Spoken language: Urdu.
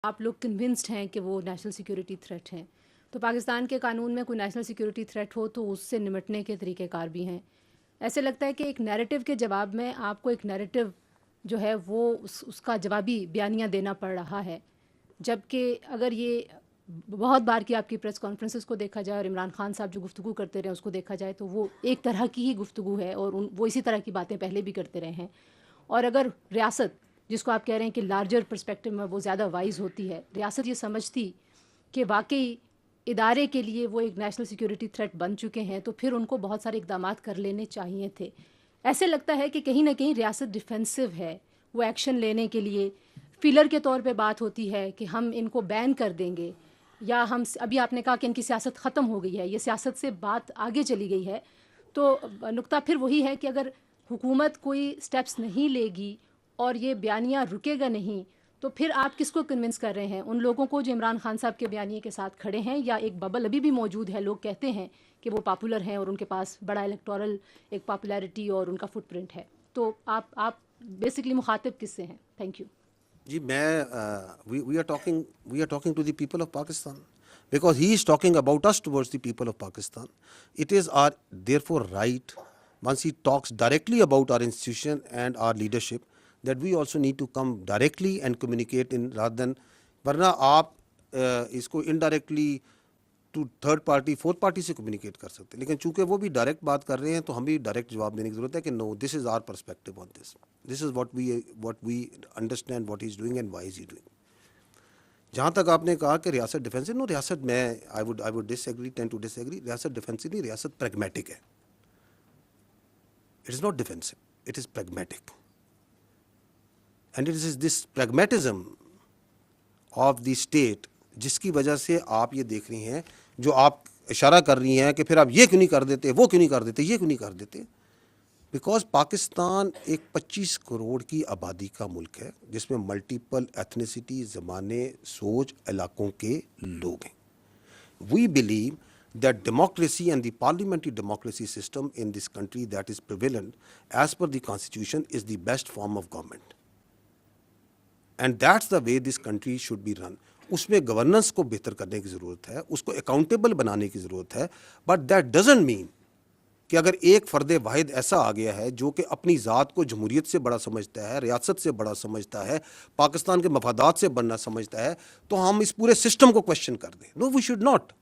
آپ لوگ کنونسڈ ہیں کہ وہ نیشنل سیکیورٹی تھریٹ ہیں، تو پاکستان کے قانون میں کوئی نیشنل سیکیورٹی تھریٹ ہو تو اس سے نمٹنے کے طریقہ کار بھی ہیں. ایسے لگتا ہے کہ ایک نیریٹو کے جواب میں آپ کو ایک نیریٹو جو ہے وہ اس کا جوابی بیانیہ دینا پڑ رہا ہے، جبکہ اگر یہ بہت بار کی آپ کی پریس کانفرنسز کو دیکھا جائے اور عمران خان صاحب جو گفتگو کرتے رہے اس کو دیکھا جائے تو وہ ایک طرح کی ہی گفتگو ہے، اور وہ اسی طرح کی باتیں پہلے بھی کرتے رہے ہیں. اور اگر ریاست جس کو آپ کہہ رہے ہیں کہ لارجر پرسپیکٹو میں وہ زیادہ وائز ہوتی ہے، ریاست یہ سمجھتی کہ واقعی ادارے کے لیے وہ ایک نیشنل سیکیورٹی تھریٹ بن چکے ہیں تو پھر ان کو بہت سارے اقدامات کر لینے چاہیے تھے. ایسے لگتا ہے کہ کہیں نہ کہیں ریاست ڈیفینسو ہے، وہ ایکشن لینے کے لیے فیلر کے طور پہ بات ہوتی ہے کہ ہم ان کو بین کر دیں گے، یا ہم ابھی آپ نے کہا کہ ان کی سیاست ختم ہو گئی ہے، یہ سیاست سے بات آگے چلی گئی ہے. تو نقطہ پھر وہی ہے کہ اگر حکومت کوئی سٹیپس نہیں لے گی اور یہ بیانیہ رکے گا نہیں تو پھر آپ کس کو کنونس کر رہے ہیں؟ ان لوگوں کو جو عمران خان صاحب کے بیانیے کے ساتھ کھڑے ہیں، یا ایک ببل ابھی بھی موجود ہے، لوگ کہتے ہیں کہ وہ پاپولر ہیں اور ان کے پاس بڑا الیکٹورل ایک پاپولیرٹی اور ان کا فٹ پرنٹ ہے. تو آپ بیسکلی مخاطب کس سے ہیں؟ Thank you. جی میں we are talking to the people of Pakistan, because he is talking about us towards the people of Pakistan. It is our therefore right, once he talks directly about our institution and our leadership, that we also need to come directly and communicate in rather than, ورنہ آپ اس کو indirectly to third party fourth party سے کمیونیکیٹ کر سکتے ہیں، لیکن چونکہ وہ بھی ڈائریکٹ بات کر رہے ہیں تو ہم بھی ڈائریکٹ جواب دینے کی ضرورت ہے کہ no, this is our perspective on this is what we understand what he is doing and why is he doing. جہاں تک آپ نے کہا کہ ریاست ڈیفینسو، نو، ریاست میں آئی وڈ ڈس ایگری، ٹین ٹو ڈس ایگری. ریاست ڈیفینسو نہیں، ریاست پریگمیٹک ہے. It is not defensive, it is pragmatic. And it is this pragmatism of the state جس کی وجہ سے آپ یہ دیکھ رہی ہیں، جو آپ اشارہ کر رہی ہیں کہ پھر آپ یہ کیوں نہیں کر دیتے، وہ کیوں نہیں کر دیتے، یہ کیوں نہیں کر دیتے. بیکاز پاکستان ایک 25 کروڑ کی آبادی کا ملک ہے جس میں ملٹیپل ایتھنیسٹی، زبانیں، سوچ، علاقوں کے لوگ ہیں. We believe that democracy and the parliamentary democracy system in this country that is prevalent as per the constitution is the best form of government, and that's the way this country should be run. اس میں گورننس کو بہتر کرنے کی ضرورت ہے، اس کو اکاؤنٹیبل بنانے کی ضرورت ہے. بٹ دیٹ ڈزنٹ مین کہ اگر ایک فرد واحد ایسا آ گیا ہے جو کہ اپنی ذات کو جمہوریت سے بڑا سمجھتا ہے، ریاست سے بڑا سمجھتا ہے، پاکستان کے مفادات سے بڑا سمجھتا ہے، تو ہم اس پورے سسٹم کو کوشچن کر دیں. نو، وی شوڈ ناٹ.